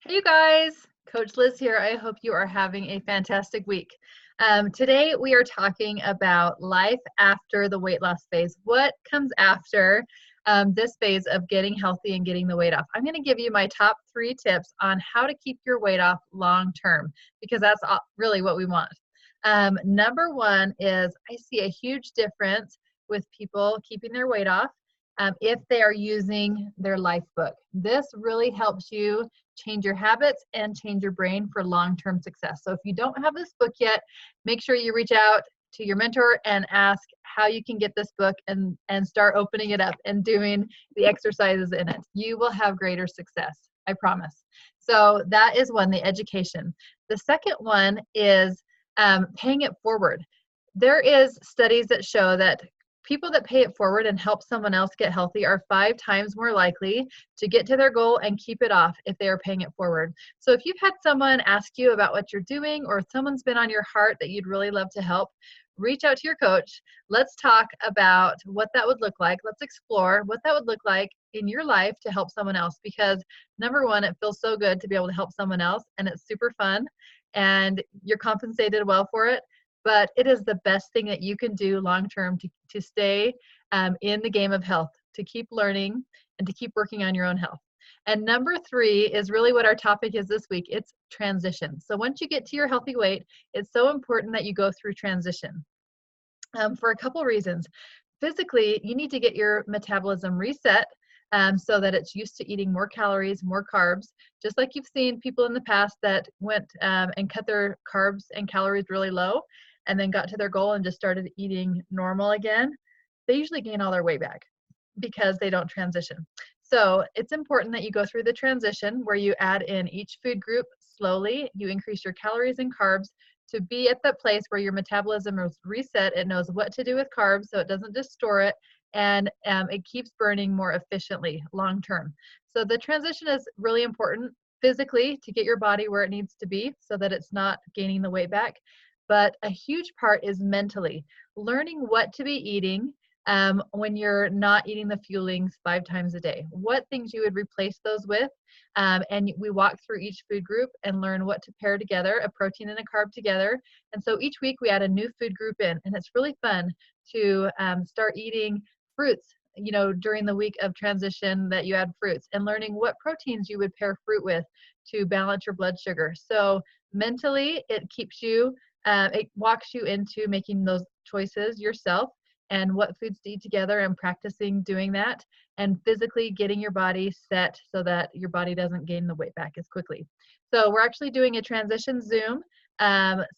Hey you guys, Coach Liz here. I hope you are having a fantastic week. Today we are talking about life after the weight loss phase. What comes after this phase of getting healthy and getting the weight off? I'm going to give you my top 3 tips on how to keep your weight off long term because that's really what we want. Number 1 is I see a huge difference with people keeping their weight off if they are using their life book. This really helps you change your habits and change your brain for long-term success. So if you don't have this book yet, make sure you reach out to your mentor and ask how you can get this book and start opening it up and doing the exercises in it. You will have greater success, I promise. So that is one, the education. The second one is paying it forward. There is studies that show that people that pay it forward and help someone else get healthy are 5 times more likely to get to their goal and keep it off if they are paying it forward. So if you've had someone ask you about what you're doing or someone's been on your heart that you'd really love to help, reach out to your coach. Let's talk about what that would look like. Let's explore what that would look like in your life to help someone else because number 1, it feels so good to be able to help someone else and it's super fun and you're compensated well for it. But it is the best thing that you can do long term to stay in the game of health, to keep learning and to keep working on your own health. And number 3 is really what our topic is this week. It's transition. So once you get to your healthy weight, it's so important that you go through transition for a couple reasons. Physically, you need to get your metabolism reset so that it's used to eating more calories, more carbs, just like you've seen people in the past that went and cut their carbs and calories really low and then got to their goal and just started eating normal again. They usually gain all their weight back because they don't transition. So it's important that you go through the transition where you add in each food group slowly, you increase your calories and carbs to be at that place where your metabolism is reset. It knows what to do with carbs so it doesn't just store it, and it keeps burning more efficiently long term. So the transition is really important physically to get your body where it needs to be so that it's not gaining the weight back. But a huge part is mentally learning what to be eating when you're not eating the fuelings 5 times a day. What things you would replace those with. And we walk through each food group and learn what to pair together, a protein and a carb together. And so each week we add a new food group in, and it's really fun to start eating fruits, during the week of transition that you add fruits and learning what proteins you would pair fruit with to balance your blood sugar. So mentally, it walks you into making those choices yourself and what foods to eat together and practicing doing that and physically getting your body set so that your body doesn't gain the weight back as quickly. So we're actually doing a transition Zoom.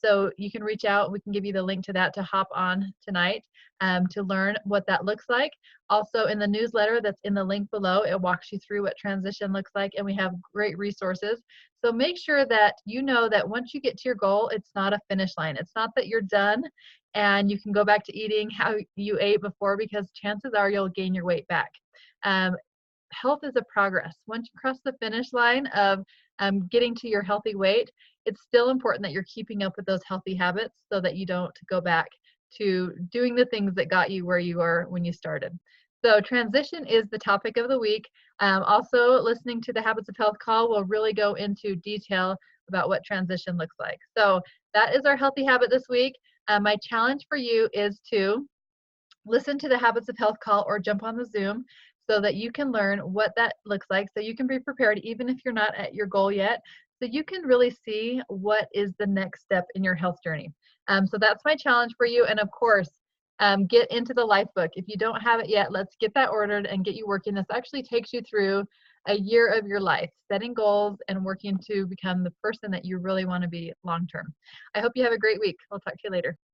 So you can reach out. We can give you the link to that to hop on tonight to learn what that looks like. Also in the newsletter that's in the link below, it walks you through what transition looks like and we have great resources. So make sure that you know that once you get to your goal, it's not a finish line. It's not that you're done and you can go back to eating how you ate before because chances are you'll gain your weight back. Health is a progress. Once you cross the finish line of getting to your healthy weight, it's still important that you're keeping up with those healthy habits so that you don't go back to doing the things that got you where you were when you started. So transition is the topic of the week. Also, listening to the Habits of Health call will really go into detail about what transition looks like. So that is our healthy habit this week. My challenge for you is to listen to the Habits of Health call or jump on the Zoom so that you can learn what that looks like so you can be prepared even if you're not at your goal yet, so you can really see what is the next step in your health journey. So that's my challenge for you. And of course, get into the life book. If you don't have it yet, let's get that ordered and get you working. This actually takes you through a year of your life, setting goals and working to become the person that you really want to be long term. I hope you have a great week. I'll talk to you later.